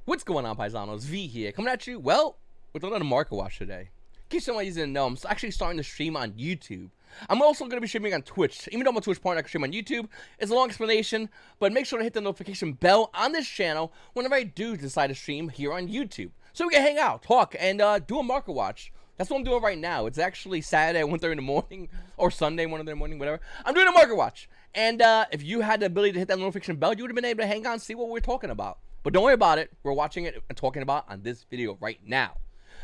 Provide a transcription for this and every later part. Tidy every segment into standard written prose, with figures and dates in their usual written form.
What's going on, Paisanos? V here, coming at you, well, with another market watch today. In case someone didn't know, I'm actually starting to stream on YouTube. I'm also going to be streaming on Twitch. Even though I'm a Twitch partner, I can stream on YouTube. It's a long explanation, but make sure to hit the notification bell on this channel whenever I do decide to stream here on YouTube. So we can hang out, talk, and do a market watch. That's what I'm doing right now. It's actually Saturday at 1:30 in the morning, or Sunday 1:30 in the morning, whatever. I'm doing a market watch. And if you had the ability to hit that notification bell, you would have been able to hang on and see what we're talking about. But don't worry about it. We're watching it and talking about on this video right now.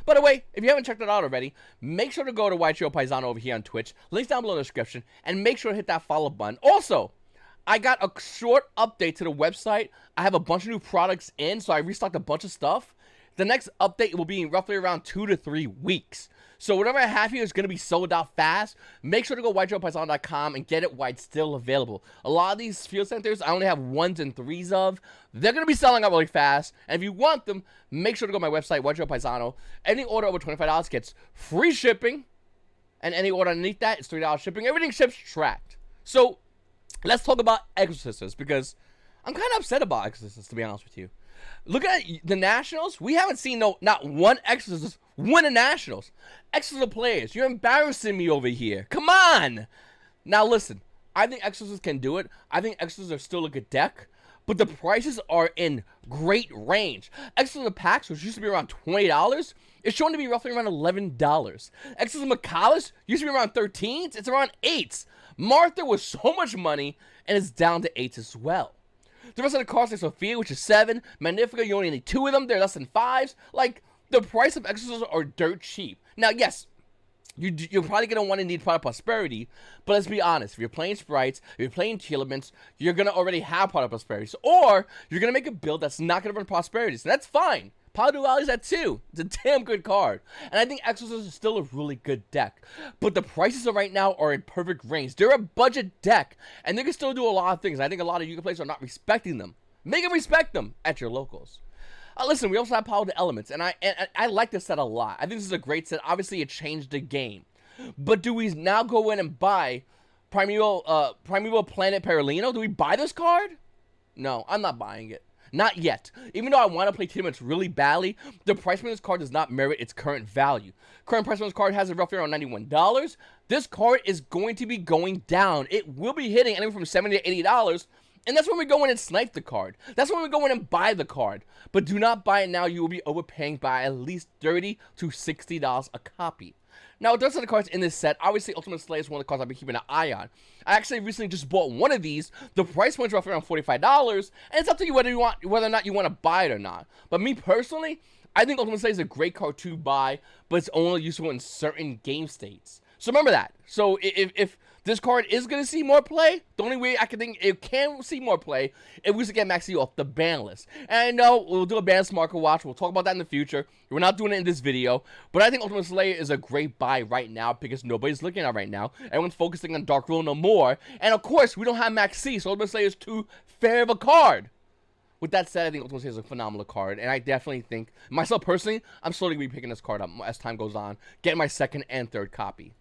By the way, if you haven't checked it out already, make sure to go to YGOPaisano over here on Twitch. Links down below in the description. And make sure to hit that follow button. Also, I got a short update to the website. I have a bunch of new products in, so I restocked a bunch of stuff. The next update will be in roughly around 2 to 3 weeks. So whatever I have here is going to be sold out fast. Make sure to go YGOPaisano.com and get it while it's still available. A lot of these field centers, I only have 1s and 3s of. They're going to be selling out really fast. And if you want them, make sure to go to my website, YGOPaisano. Any order over $25 gets free shipping. And any order underneath that is $3 shipping. Everything ships tracked. So let's talk about Exosisters, because I'm kind of upset about Exosisters, to be honest with you. Look at the Nationals. We haven't seen not one Exorcist win a Nationals. Exorcist players, you're embarrassing me over here. Come on. Now listen, I think Exorcists can do it. I think Exorcists are still a good deck, but the prices are in great range. Exorcist packs, which used to be around $20, is shown to be roughly around $11. Exorcist Macallus used to be around 13s. It's around 8s. Martha was so much money, and it's down to 8s as well. The rest of the cards like Sophia, which is 7. Magnifica, you only need 2 of them. They're less than 5s. Like, the price of Exorcists are dirt cheap. Now, yes, you're probably going to want to need Product Prosperity, but let's be honest. If you're playing Sprites, if you're playing Tearlaments, you're going to already have Product Prosperities. Or, you're going to make a build that's not going to run Prosperities, and that's fine. Power Duality's at 2. It's a damn good card. And I think Exorcist is still a really good deck. But the prices of right now are in perfect range. They're a budget deck, and they can still do a lot of things. I think a lot of Yu-Gi-Oh players are not respecting them. Make them respect them at your locals. Listen, we also have Power of the Elements, and I like this set a lot. I think this is a great set. Obviously, it changed the game. But do we now go in and buy Primeval Planet Perlino? Do we buy this card? No, I'm not buying it. Not yet. Even though I want to play Tearlaments really badly, the price point of this card does not merit its current value. Current price point of this card has it roughly around $91. This card is going to be going down. It will be hitting anywhere from $70 to $80. And that's when we go in and snipe the card. That's when we go in and buy the card. But do not buy it now. You will be overpaying by at least $30 to $60 a copy. Now, the rest of the cards in this set, obviously Ultimate Slayer is one of the cards I've been keeping an eye on. I actually recently just bought one of these. The price point's roughly around $45, and it's up to you whether or not you want to buy it or not. But me personally, I think Ultimate Slayer is a great card to buy, but it's only useful in certain game states. So remember that. So if this card is going to see more play, the only way I can think it can see more play is we should get Maxi off the ban list. And I know we'll do a ban list market watch. We'll talk about that in the future. We're not doing it in this video. But I think Ultimate Slayer is a great buy right now because nobody's looking at it right now. Everyone's focusing on Dark Rule no more. And of course, we don't have Maxi, so Ultimate Slayer is too fair of a card. With that said, I think Ultimate Slayer is a phenomenal card, and I definitely think, myself personally, I'm slowly going to be picking this card up as time goes on, getting my second and third copy.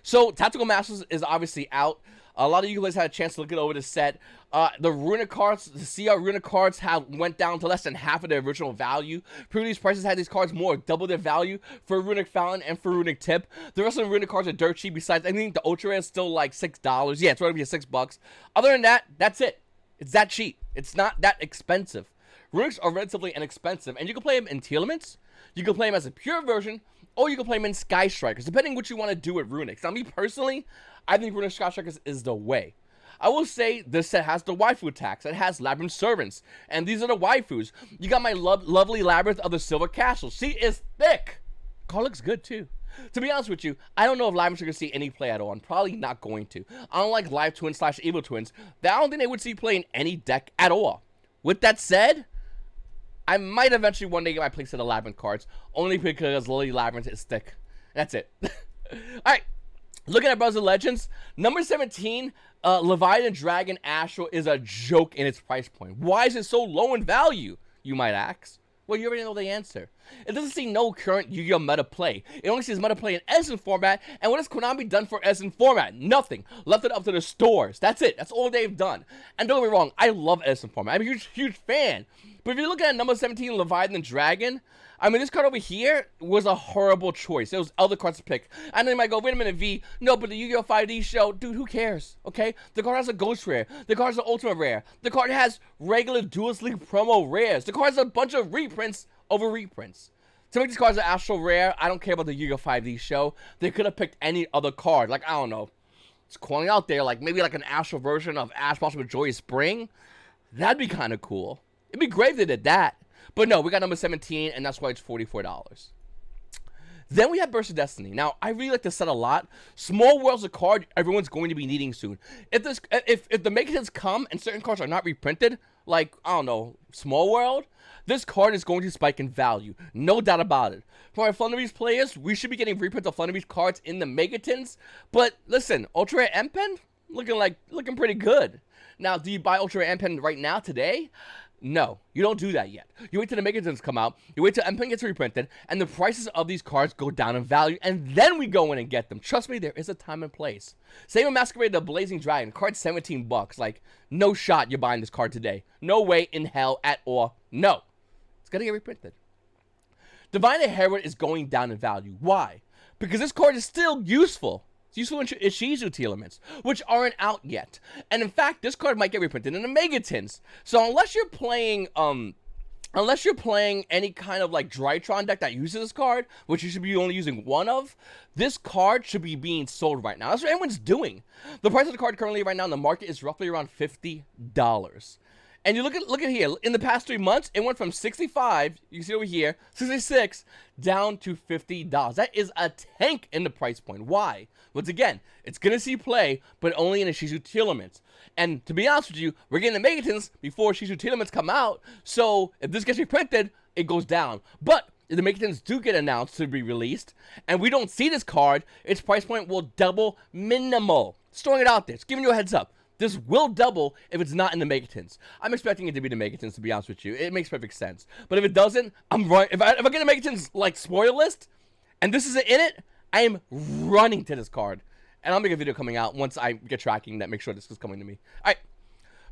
So, Tactical Masters is obviously out. A lot of you guys had a chance to look it over the set. The Runic cards, the CR Runic cards went down to less than half of their original value. Previous prices had these cards more, double their value for Runic Fountain and for Runic Tip. The rest of the Runic cards are dirt cheap. Besides, I think the Ultra Rare is still like $6. Yeah, it's going to be $6. Other than that, that's it. It's that cheap. It's not that expensive. Runics are relatively inexpensive, and you can play them in Tearlaments. You can play them as a pure version, or you can play them in Sky Strikers, depending what you want to do with Runics. Now, me personally, I think Runic Sky Strikers is the way. I will say this set has the waifu attacks. It has Labyrinth Servants, and these are the waifus. You got my lovely Labyrinth of the Silver Castle. See, it's thick. Card looks good, too. To be honest with you, I don't know if Labyrinths are going to see any play at all. I'm probably not going to. Unlike Live Twins / Evil Twins, I don't think they would see play in any deck at all. With that said, I might eventually one day get my playset of Labyrinth cards, only because Lily Labyrinth is thick. That's it. Alright, looking at Brothers of Legends, number 17, Leviathan Dragon Astral is a joke in its price point. Why is it so low in value, you might ask? Well, you already know the answer. It doesn't see no current Yu-Gi-Oh! Meta play. It only sees meta play in Edison format, and what has Konami done for Edison format? Nothing. Left it up to the stores. That's it. That's all they've done. And don't get me wrong, I love Edison format. I'm a huge fan. But if you look at number 17, Leviathan Dragon, I mean, this card over here was a horrible choice. There was other cards to pick. And then you might go, wait a minute, V. No, but the Yu-Gi-Oh! 5D show, dude, who cares? Okay? The card has a Ghost Rare. The card has an Ultimate Rare. The card has regular Duelist League promo rares. The card has a bunch of reprints over reprints. To make these cards an Astral Rare, I don't care about the Yu-Gi-Oh! 5D show. They could have picked any other card. Like, I don't know. It's calling out there, like, maybe like an Astral version of Ash Blossom with Joyous Spring. That'd be kind of cool. It'd be great if they did that. But no, we got number 17, and that's why it's $44. Then we have Burst of Destiny. Now, I really like this set a lot. Small World's a card everyone's going to be needing soon. If the Megatins come and certain cards are not reprinted, like, I don't know, Small World, this card is going to spike in value. No doubt about it. For our Flunderies players, we should be getting reprints of Flunderies cards in the Megatins. But listen, Ultra Rare M-Pen, looking pretty good. Now, do you buy Ultra Rare M-Pen right now, today? No, you don't do that yet. You wait till the Megatins come out, you wait till M-Pen gets reprinted, and the prices of these cards go down in value, and then we go in and get them. Trust me, there is a time and place. Same with Masquerade the Blazing Dragon, card $17. Like, no shot you're buying this card today. No way in hell at all. No. It's gonna get reprinted. Divine Herald is going down in value. Why? Because this card is still useful. It's useful in Ishizu Tearlaments, which aren't out yet. And in fact, this card might get reprinted in the Megatins. So unless you're playing any kind of like Drytron deck that uses this card, which you should be only using one of, this card should be being sold right now. That's what everyone's doing. The price of the card currently right now in the market is roughly around $50. And you look at here, in the past 3 months, it went from 65, you can see over here, 66, down to $50. That is a tank in the price point. Why? Once again, it's going to see play, but only in Ishizu Tearlaments. And to be honest with you, we're getting the Megatins before Ishizu Tearlaments come out, so if this gets reprinted, it goes down. But if the Megatins do get announced to be released, and we don't see this card, its price point will double minimal. Just throwing it out there, just giving you a heads up. This will double if it's not in the Megatins. I'm expecting it to be the Megatins, to be honest with you. It makes perfect sense. But if it doesn't, I'm right. If I get a Megatins, like, spoiler list, and this isn't in it, I am running to this card. And I'll make a video coming out once I get tracking that, make sure this is coming to me. All right.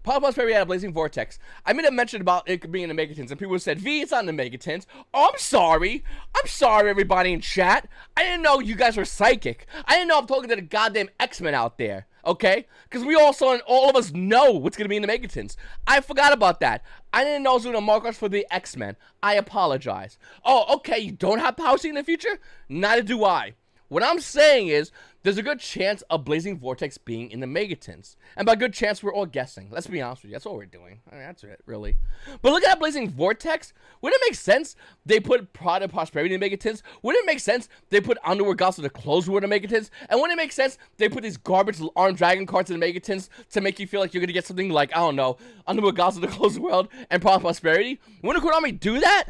Power Prosperity had a Blazing Vortex. I made a mention about it being in the Megatins, and people said, V, it's not in the Megatins. Oh, I'm sorry. I'm sorry, everybody in chat. I didn't know you guys were psychic. I didn't know I'm talking to the goddamn X-Men out there. Okay? Because we all saw, and all of us know what's going to be in the Megatins. I forgot about that. I didn't know I was doing a markers for the X-Men. I apologize. Oh, okay, you don't have Power Seed in the future? Neither do I. What I'm saying is, there's a good chance of Blazing Vortex being in the Megatins. And by good chance, we're all guessing. Let's be honest with you. That's what we're doing. I mean, that's it, really. But look at that Blazing Vortex. Wouldn't it make sense they put Pride and Prosperity in the Megatins? Wouldn't it make sense they put Underworld Gods of the Closed World in the Megatins? And wouldn't it make sense they put these garbage Armed Dragon cards in the Megatins to make you feel like you're going to get something like, I don't know, Underworld Gods of the Closed World and Pride and Prosperity? Wouldn't Konami do that?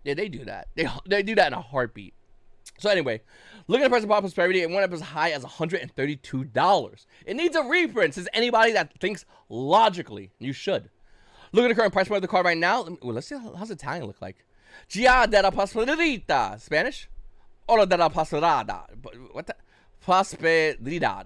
Yeah, they do that. They do that in a heartbeat. So anyway, look at the price of Power Prosperity. It went up as high as $132. It needs a reprint, says anybody that thinks logically. You should. Look at the current price point of the card right now. Let's see how's Italian look like. Gia de la Prosperidad. Spanish? Ora de la Prosperidad. What the? Prosperidad.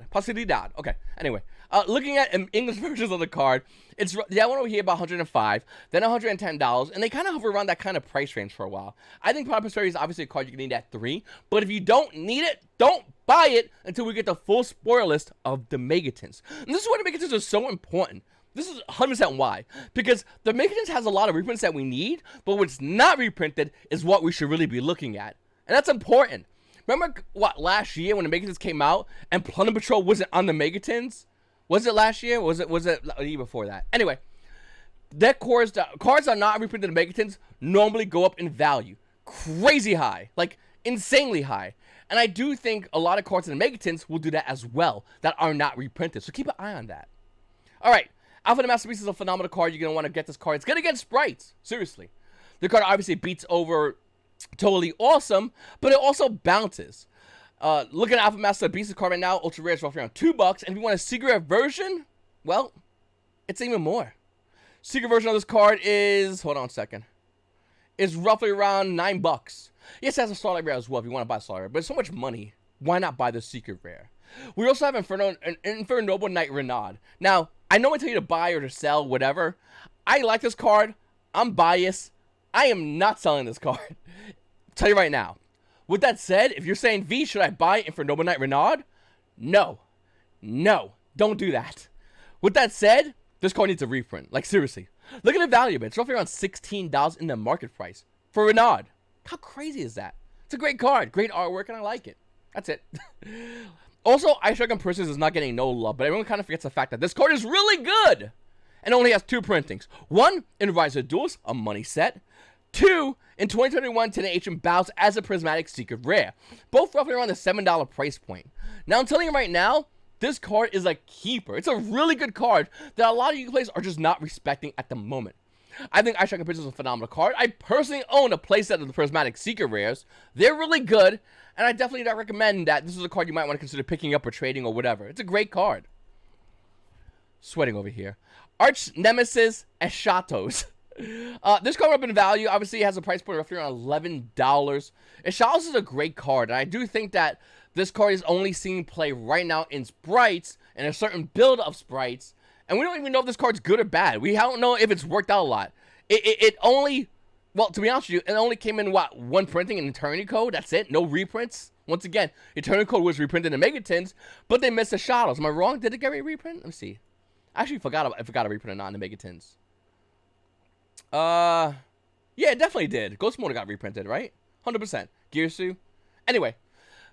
Okay. Anyway, looking at English versions of the card, it's that one over here about $105, then $110, and they kind of hover around that kind of price range for a while. I think Power Prosperity is obviously a card you can need at 3, but if you don't need it, don't buy it until we get the full spoiler list of the Megatins. And this is why the Megatins are so important. This is 100% why. Because the Megatins has a lot of reprints that we need, but what's not reprinted is what we should really be looking at. And that's important. Remember what, last year when the Megatins came out and Plunder Patrol wasn't on the Megatins? Was it last year? Was it a year before that? Anyway, cards are not reprinted in the Megatins normally go up in value. Crazy high. Like, insanely high. And I do think a lot of cards in the Megatins will do that as well that are not reprinted. So keep an eye on that. Alright. Alpha the Masterpiece is a phenomenal card. You're going to want to get this card. It's good against sprites. Seriously. The card obviously beats over Totally Awesome, but it also bounces. Look at Alpha Master Beast card right now. Ultra Rare is roughly around $2. And if you want a secret version, well, it's even more. Secret version of this card is, hold on a second, is roughly around $9. Yes, it has a Starlight Rare as well if you want to buy a Starlight Rare, but it's so much money. Why not buy the secret rare? We also have Infernoble Knight Renaud. Now, I know I tell you to buy or to sell, whatever. I like this card. I'm biased. I am not selling this card. Tell you right now. With that said, if you're saying, V, should I buy it for Noble Knight Renaud? No. No. Don't do that. With that said, this card needs a reprint. Like, seriously. Look at the value of it. It's roughly around $16 in the market price for Renaud. How crazy is that? It's a great card. Great artwork, and I like it. That's it. Also, Ice Dragon Princess is not getting no love, but everyone kind of forgets the fact that this card is really good and only has 2 printings. 1 in Rise of Duels, a money set. 2 in 2021 10 Bows as a Prismatic Secret Rare. Both roughly around the $7 price point. Now, I'm telling you right now, this card is a keeper. It's a really good card that a lot of you players are just not respecting at the moment. I think Ice Dragon Princess is a phenomenal card. I personally own a playset of the Prismatic Secret Rares. They're really good, and I definitely don't recommend that this is a card you might want to consider picking up or trading or whatever. It's a great card. Sweating over here. Arch Nemesis Eschatos. This card up in value, obviously it has a price point of roughly around $11. Eschatos is a great card, and I do think that this card is only seeing play right now in sprites, and a certain build of sprites, and we don't even know if this card's good or bad. We don't know if it's worked out a lot. It only, well, to be honest with you, it only came in, what, 1 printing in Eternity Code? That's it? No reprints? Once again, Eternity Code was reprinted in Megatins, but they missed the Shadows. Am I wrong? Did it get a reprint? Let me see. I actually forgot if it got a reprint or not in the Megatins. Yeah, it definitely did. Ghost Mode got reprinted, right? 100%. Gearsu. Anyway,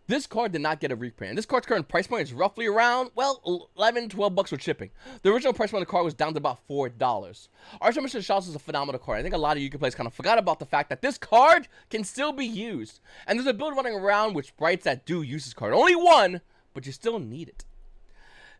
this card did not get a reprint. This card's current price point is roughly around, well, $11, $12 with shipping. The original price point of the card was down to about $4. Arch Nemesis Eschatos is a phenomenal card. I think a lot of you players kind of forgot about the fact that this card can still be used. And there's a build running around with sprites that do use this card. Only 1, but you still need it.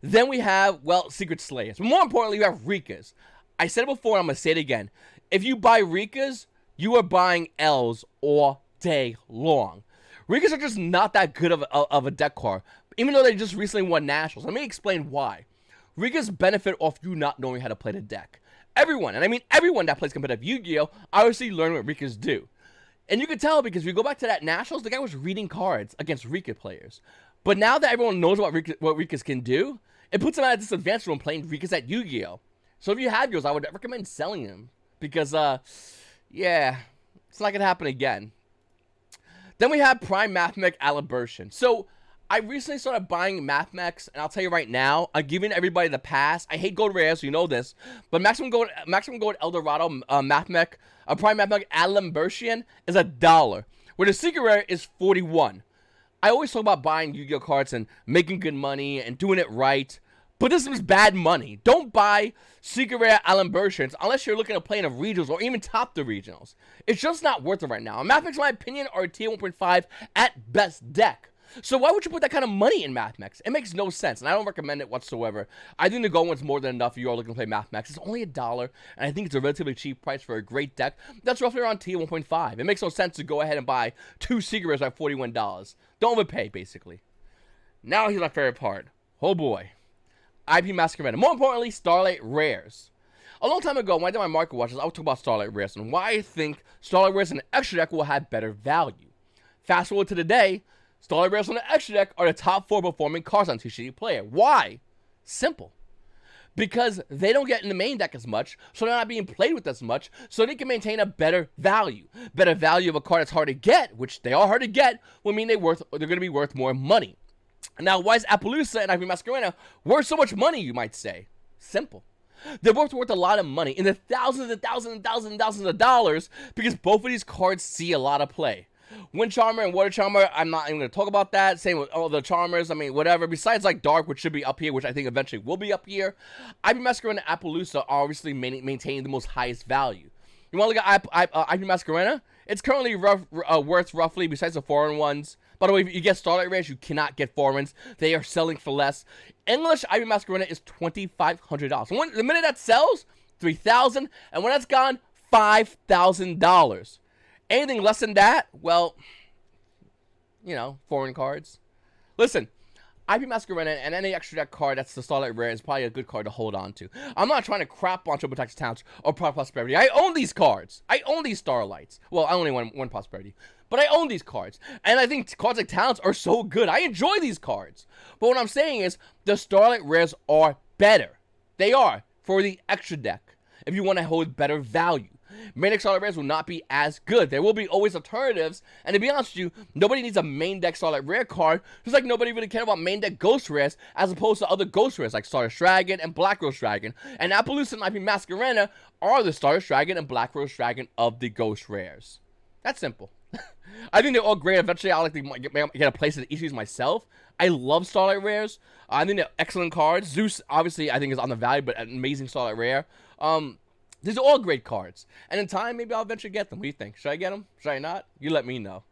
Then we have, well, Secret Slayers. But more importantly, we have Rikkas. I said it before, and I'm going to say it again. If you buy Rikkas, you are buying L's all day long. Rikkas are just not that good of a deck card, even though they just recently won Nationals. Let me explain why. Rikkas benefit off you not knowing how to play the deck. Everyone, and I mean everyone that plays competitive Yu-Gi-Oh! Obviously learn what Rikkas do. And you can tell because if you go back to that Nationals, the guy was reading cards against Rikka players. But now that everyone knows what Rikkas can do, it puts them at a disadvantage when playing Rikkas at Yu-Gi-Oh! So if you have yours, I would recommend selling them. Because, yeah, it's not going to happen again. Then we have Prime Mathmech Aliburtion. So, I recently started buying Mathmechs, and I'll tell you right now, I'm giving everybody the pass. I hate gold rares, so you know this. But Maximum Gold Eldorado Mathmech, Prime Mathmech Aliburtion is $1, where the secret rare is $41. I always talk about buying Yu-Gi-Oh cards and making good money and doing it right. But this is bad money. Don't buy Secret Rare Aliburtions unless you're looking to play in a regionals or even top the regionals. It's just not worth it right now. Mathmechs, in my opinion, are a tier 1.5 at best deck. So why would you put that kind of money in Mathmechs? It makes no sense, and I don't recommend it whatsoever. I think the gold one's more than enough if you are looking to play Mathmechs. It's only $1, and I think it's a relatively cheap price for a great deck. That's roughly around tier 1.5. It makes no sense to go ahead and buy 2 Secret Rares at $41. Don't overpay, basically. Now here's my favorite part. Oh boy. IP Masquerade. More importantly, Starlight Rares. A long time ago, when I did my market watches, I would talk about Starlight Rares and why I think Starlight Rares in an extra deck will have better value. Fast forward to today, Starlight Rares on the extra deck are the top 4 performing cards on TCG Player. Why? Simple. Because they don't get in the main deck as much, so they're not being played with as much, so they can maintain a better value. Better value of a card that's hard to get, which they are hard to get, will mean they're going to be worth more money. Now, why is Appaloosa and Ivy Masquerena worth so much money, you might say? Simple. They're both worth a lot of money, in the thousands and thousands and thousands and thousands of dollars, because both of these cards see a lot of play. Wind Charmer and Water Charmer, I'm not even going to talk about that. Same with all the Charmers, I mean, whatever. Besides, like, Dark, which should be up here, which I think eventually will be up here. Ivy Masquerena and Appaloosa are obviously maintaining the most highest value. You want to look at Ivy Masquerena? It's currently worth roughly, besides the foreign ones. By the way, if you get Starlight Rares, you cannot get foreigns. They are selling for less. English Ivy Masquerena is $2,500. The minute that sells, $3,000. And when that's gone, $5,000. Anything less than that, well, you know, foreign cards. Listen, IP Masquerena and any extra deck card that's the Starlight Rare is probably a good card to hold on to. I'm not trying to crap on Triple Texas Towns or Prosperity. I own these cards. I own these Starlights. Well, I only want one Prosperity. But I own these cards. And I think cards like Talents are so good. I enjoy these cards. But what I'm saying is the Starlight Rares are better. They are for the extra deck if you want to hold better value. Main deck Starlight rares will not be as good. There will be always alternatives, and to be honest with you, nobody needs a main deck Starlight rare card, just like nobody really cares about main deck Ghost rares as opposed to other Ghost rares like Stardust Dragon and Black Rose Dragon. And Appaloosa and IP Masquerena are the Stardust Dragon and Black Rose Dragon of the Ghost rares. That's simple. I think they're all great. Eventually, I'll like to get a place in the issues myself. I love Starlight rares. I think they're excellent cards. Zeus, obviously, I think is on the value, but an amazing Starlight rare. These are all great cards. And in time, maybe I'll eventually get them. What do you think? Should I get them? Should I not? You let me know.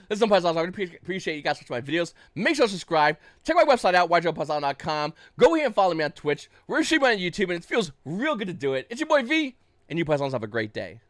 This is Paisano. I really appreciate you guys watching my videos. Make sure to subscribe. Check my website out, YGOPaisano.com. Go here and follow me on Twitch. We're streaming on YouTube, and it feels real good to do it. It's your boy V, and you Paisanos have a great day.